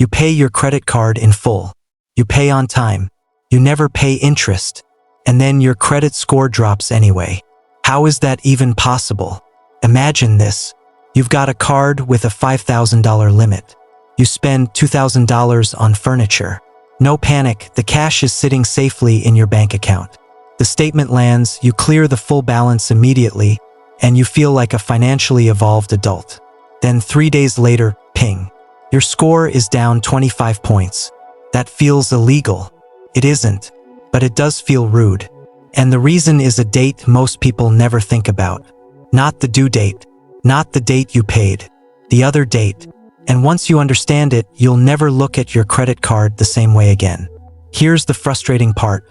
You pay your credit card in full. You pay on time. You never pay interest. And then your credit score drops anyway. How is that even possible? Imagine this. You've got a card with a $5,000 limit. You spend $2,000 on furniture. No panic, the cash is sitting safely in your bank account. The statement lands, you clear the full balance immediately, and you feel like a financially evolved adult. Then 3 days later, ping. Your score is down 25 points. That feels illegal. It isn't, but it does feel rude. And the reason is a date most people never think about. Not the due date, not the date you paid, the other date. And once you understand it, you'll never look at your credit card the same way again. Here's the frustrating part.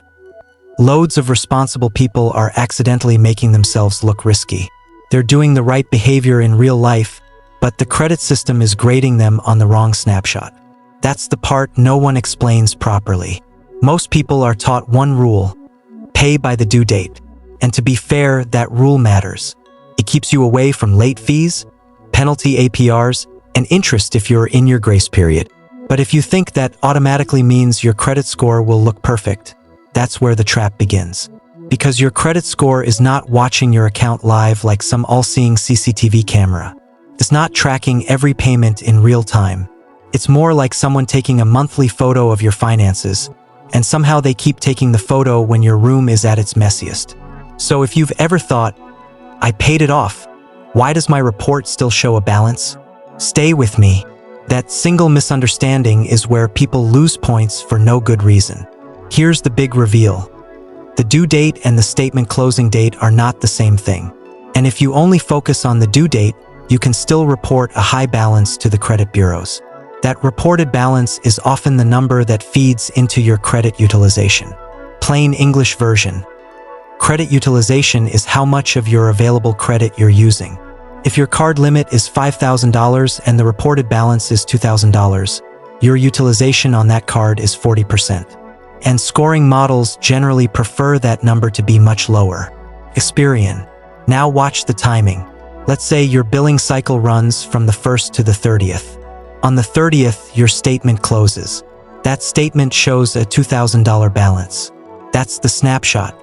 Loads of responsible people are accidentally making themselves look risky. They're doing the right behavior in real life, but the credit system is grading them on the wrong snapshot. That's the part no one explains properly. Most people are taught one rule: pay by the due date. And to be fair, that rule matters. It keeps you away from late fees, penalty APRs, and interest if you're in your grace period. But if you think that automatically means your credit score will look perfect, that's where the trap begins. Because your credit score is not watching your account live like some all-seeing CCTV camera. It's not tracking every payment in real time. It's more like someone taking a monthly photo of your finances, and somehow they keep taking the photo when your room is at its messiest. So if you've ever thought, I paid it off, why does my report still show a balance? Stay with me. That single misunderstanding is where people lose points for no good reason. Here's the big reveal. The due date and the statement closing date are not the same thing. And if you only focus on the due date, you can still report a high balance to the credit bureaus. That reported balance is often the number that feeds into your credit utilization. Plain English version. Credit utilization is how much of your available credit you're using. If your card limit is $5,000 and the reported balance is $2,000, your utilization on that card is 40%. And scoring models generally prefer that number to be much lower. Experian. Now watch the timing. Let's say your billing cycle runs from the 1st to the 30th. On the 30th, your statement closes. That statement shows a $2,000 balance. That's the snapshot.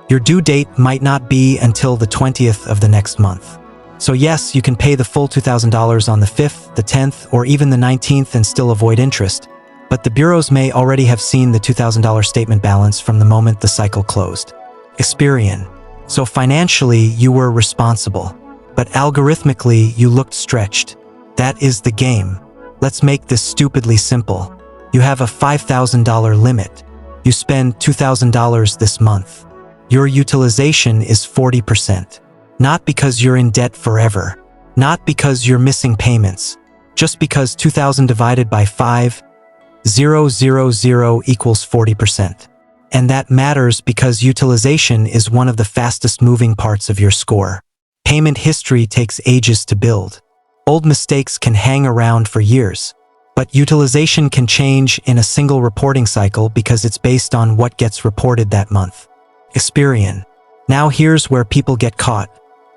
Your due date might not be until the 20th of the next month. So yes, you can pay the full $2,000 on the 5th, the 10th, or even the 19th and still avoid interest. But the bureaus may already have seen the $2,000 statement balance from the moment the cycle closed. Experian. So financially, you were responsible. But algorithmically, you looked stretched. That is the game. Let's make this stupidly simple. You have a $5,000 limit. You spend $2,000 this month. Your utilization is 40%. Not because you're in debt forever. Not because you're missing payments. Just because 2,000 divided by 5,000 equals 40%. And that matters because utilization is one of the fastest moving parts of your score. Payment history takes ages to build. Old mistakes can hang around for years. But utilization can change in a single reporting cycle because it's based on what gets reported that month. Experian. Now here's where people get caught.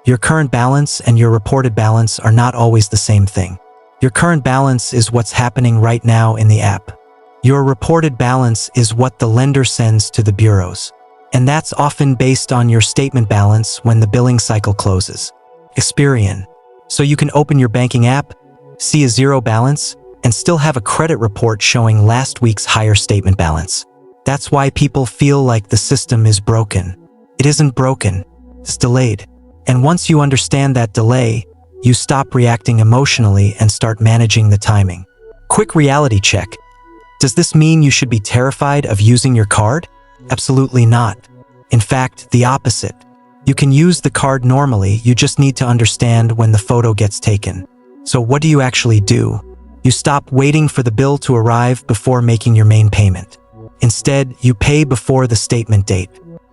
Your current balance and your reported balance are not always the same thing. Your current balance is what's happening right now in the app. Your reported balance is what the lender sends to the bureaus. And that's often based on your statement balance when the billing cycle closes. Experian. So you can open your banking app, see a zero balance, and still have a credit report showing last week's higher statement balance. That's why people feel like the system is broken. It isn't broken, it's delayed. And once you understand that delay, you stop reacting emotionally and start managing the timing. Quick reality check. Does this mean you should be terrified of using your card? Absolutely not. In fact, the opposite. You can use the card normally, you just need to understand when the photo gets taken. So what do you actually do? You stop waiting for the bill to arrive before making your main payment. Instead, you pay before the statement date.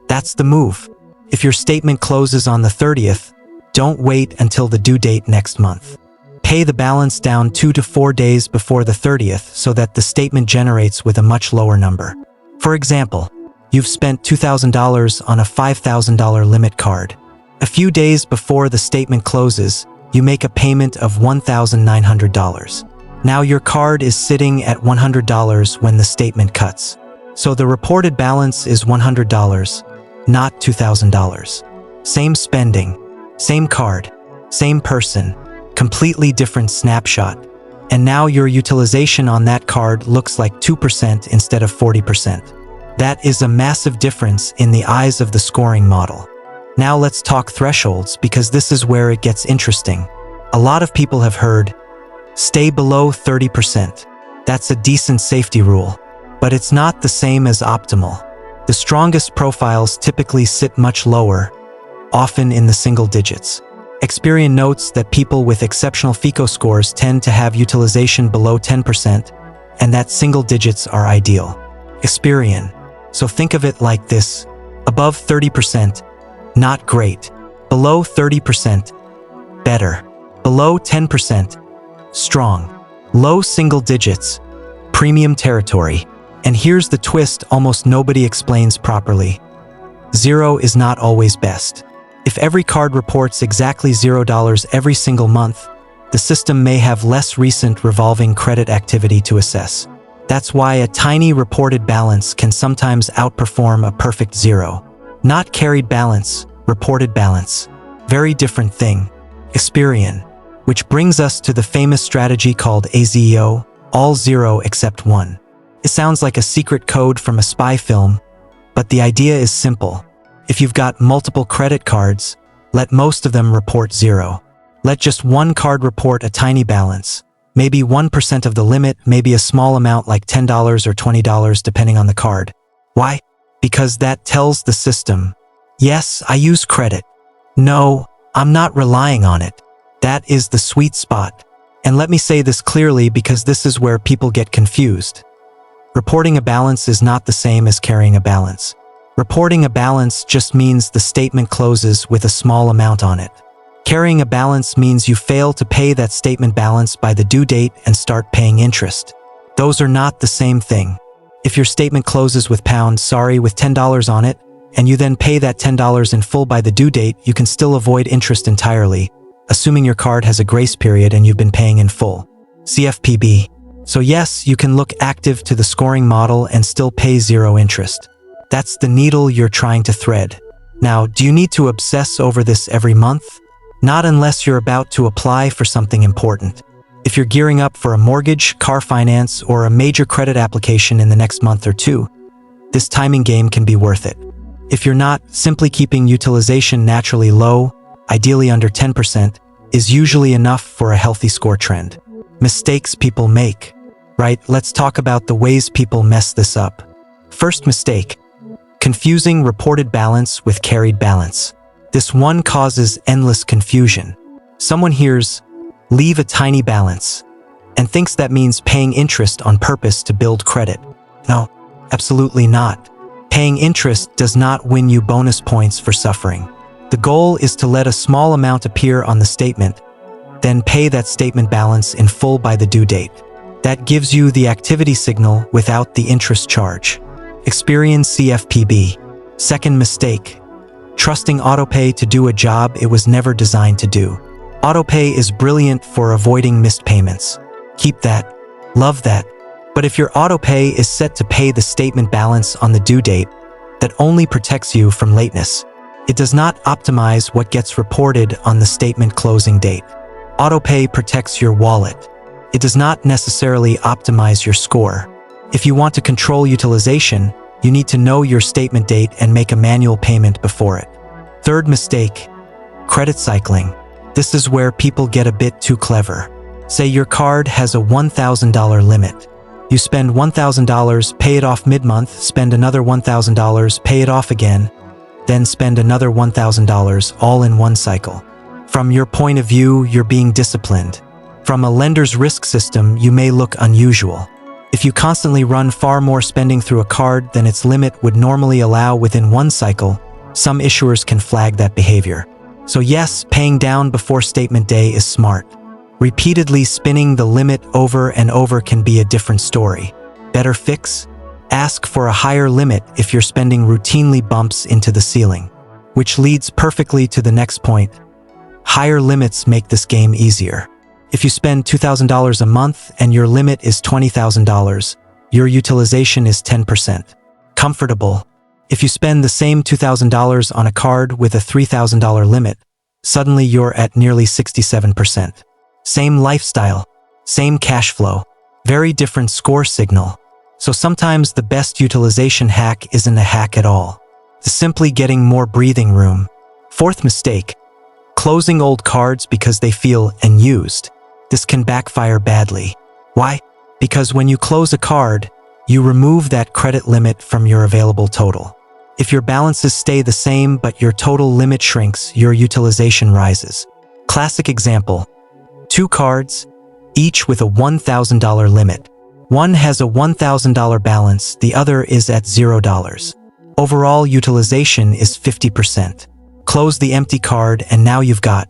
That's the move. If your statement closes on the 30th, don't wait until the due date next month. Pay the balance down 2 to 4 days before the 30th so that the statement generates with a much lower number. For example, you've spent $2,000 on a $5,000 limit card. A few days before the statement closes, you make a payment of $1,900. Now your card is sitting at $100 when the statement cuts. So the reported balance is $100, not $2,000. Same spending, same card, same person, completely different snapshot. And now your utilization on that card looks like 2% instead of 40%. That is a massive difference in the eyes of the scoring model. Now let's talk thresholds, because this is where it gets interesting. A lot of people have heard, stay below 30%. That's a decent safety rule, but it's not the same as optimal. The strongest profiles typically sit much lower, often in the single digits. Experian notes that people with exceptional FICO scores tend to have utilization below 10%, and that single digits are ideal. Experian. So think of it like this: above 30%, not great. Below 30%, better. Below 10%, strong. Low single digits, premium territory. And here's the twist almost nobody explains properly. Zero is not always best. If every card reports exactly $0 every single month, the system may have less recent revolving credit activity to assess. That's why a tiny reported balance can sometimes outperform a perfect zero. Not carried balance, reported balance. Very different thing. Experian. Which brings us to the famous strategy called AZEO, all zero except one. It sounds like a secret code from a spy film, but the idea is simple. If you've got multiple credit cards, let most of them report zero. Let just one card report a tiny balance, maybe 1% of the limit, maybe a small amount like $10 or $20 depending on the card. Why? Because that tells the system, yes, I use credit. No, I'm not relying on it. That is the sweet spot. And let me say this clearly because this is where people get confused. Reporting a balance is not the same as carrying a balance. Reporting a balance just means the statement closes with a small amount on it. Carrying a balance means you fail to pay that statement balance by the due date and start paying interest. Those are not the same thing. If your statement closes with with $10 on it, and you then pay that $10 in full by the due date, you can still avoid interest entirely, assuming your card has a grace period and you've been paying in full. CFPB. So yes, you can look active to the scoring model and still pay zero interest. That's the needle you're trying to thread. Now, do you need to obsess over this every month? Not unless you're about to apply for something important. If you're gearing up for a mortgage, car finance, or a major credit application in the next month or two, this timing game can be worth it. If you're not, simply keeping utilization naturally low, ideally under 10%, is usually enough for a healthy score trend. Mistakes people make. Right, let's talk about the ways people mess this up. First mistake: confusing reported balance with carried balance. This one causes endless confusion. Someone hears, leave a tiny balance, and thinks that means paying interest on purpose to build credit. No, absolutely not. Paying interest does not win you bonus points for suffering. The goal is to let a small amount appear on the statement, then pay that statement balance in full by the due date. That gives you the activity signal without the interest charge. Experian CFPB. Second mistake: trusting autopay to do a job it was never designed to do. Autopay is brilliant for avoiding missed payments. Keep that. Love that. But if your autopay is set to pay the statement balance on the due date, that only protects you from lateness. It does not optimize what gets reported on the statement closing date. Autopay protects your wallet. It does not necessarily optimize your score. If you want to control utilization, you need to know your statement date and make a manual payment before it. Third mistake: credit cycling. This is where people get a bit too clever. Say your card has a $1,000 limit. You spend $1,000, pay it off mid-month, spend another $1,000, pay it off again, then spend another $1,000 all in one cycle. From your point of view, you're being disciplined. From a lender's risk system, you may look unusual. If you constantly run far more spending through a card than its limit would normally allow within one cycle, some issuers can flag that behavior. So yes, paying down before statement day is smart. Repeatedly spinning the limit over and over can be a different story. Better fix? Ask for a higher limit if your spending routinely bumps into the ceiling. Which leads perfectly to the next point. Higher limits make this game easier. If you spend $2,000 a month and your limit is $20,000, your utilization is 10%. Comfortable. If you spend the same $2,000 on a card with a $3,000 limit, suddenly you're at nearly 67%. Same lifestyle, same cash flow, very different score signal. So sometimes the best utilization hack isn't a hack at all. It's simply getting more breathing room. Fourth mistake, closing old cards because they feel unused. This can backfire badly. Why? Because when you close a card, you remove that credit limit from your available total. If your balances stay the same but your total limit shrinks, your utilization rises. Classic example, 2 cards, each with a $1,000 limit. One has a $1,000 balance, the other is at $0. Overall utilization is 50%. Close the empty card and now you've got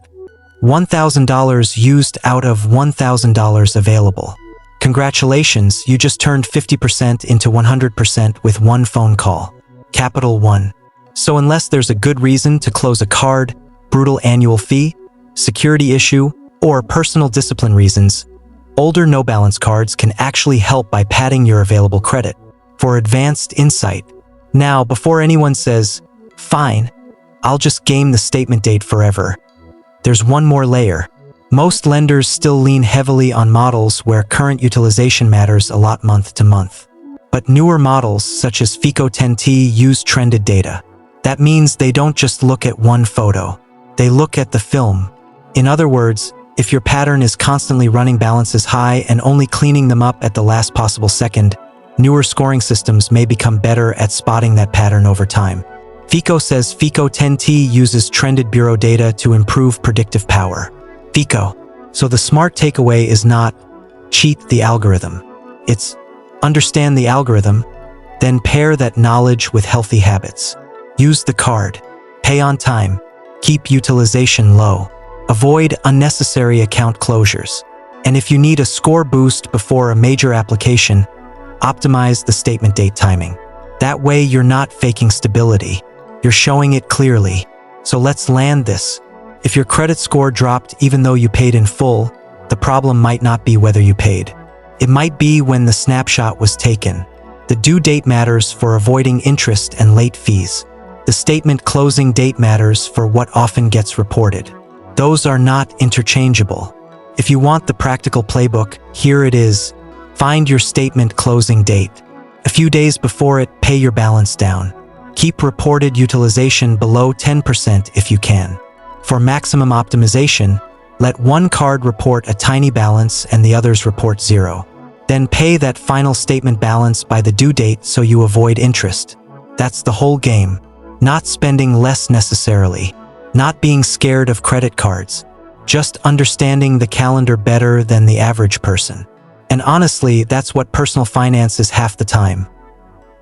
$1,000 used out of $1,000 available. Congratulations, you just turned 50% into 100% with one phone call. Capital 1. So unless there's a good reason to close a card, brutal annual fee, security issue, or personal discipline reasons, older no-balance cards can actually help by padding your available credit. For advanced insight, now before anyone says, fine, I'll just game the statement date forever, there's one more layer. Most lenders still lean heavily on models where current utilization matters a lot month to month. But newer models, such as FICO 10T, use trended data. That means they don't just look at one photo. They look at the film. In other words, if your pattern is constantly running balances high and only cleaning them up at the last possible second, newer scoring systems may become better at spotting that pattern over time. FICO says FICO 10T uses trended bureau data to improve predictive power. FICO. So the smart takeaway is not cheat the algorithm. It's understand the algorithm, then pair that knowledge with healthy habits. Use the card. Pay on time. Keep utilization low. Avoid unnecessary account closures. And if you need a score boost before a major application, optimize the statement date timing. That way you're not faking stability. You're showing it clearly. So let's land this. If your credit score dropped even though you paid in full, the problem might not be whether you paid. It might be when the snapshot was taken. The due date matters for avoiding interest and late fees. The statement closing date matters for what often gets reported. Those are not interchangeable. If you want the practical playbook, here it is. Find your statement closing date. A few days before it, pay your balance down. Keep reported utilization below 10% if you can. For maximum optimization, let one card report a tiny balance and the others report 0. Then pay that final statement balance by the due date so you avoid interest. That's the whole game. Not spending less necessarily. Not being scared of credit cards. Just understanding the calendar better than the average person. And honestly, that's what personal finance is half the time.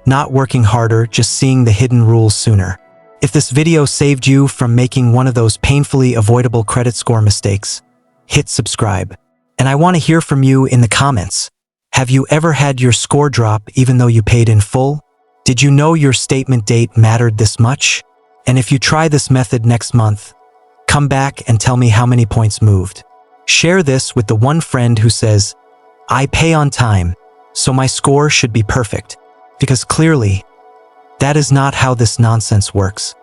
Not working harder, just seeing the hidden rules sooner. If this video saved you from making one of those painfully avoidable credit score mistakes, hit subscribe. And I want to hear from you in the comments. Have you ever had your score drop even though you paid in full? Did you know your statement date mattered this much? And if you try this method next month, come back and tell me how many points moved. Share this with the one friend who says, I pay on time, so my score should be perfect. Because clearly, that is not how this nonsense works.